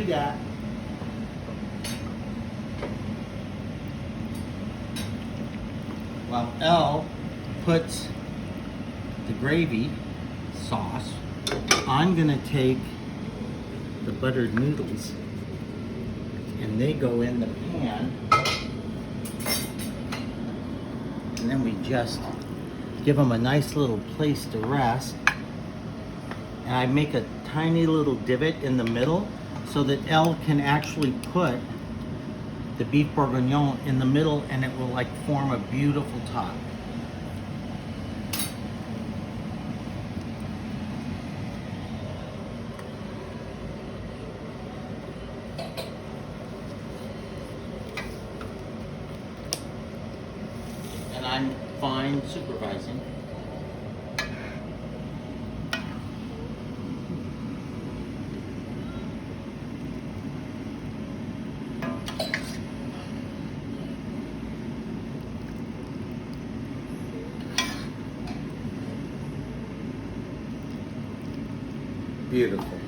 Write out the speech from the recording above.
that. While Elle puts the gravy sauce, I'm gonna take the buttered noodles and they go in the pan, and then we just give them a nice little place to rest. And I make a tiny little divot in the middle so that Elle can actually put the beef bourguignon in the middle, and it will like form a beautiful top. And I'm fine supervising. Beautiful.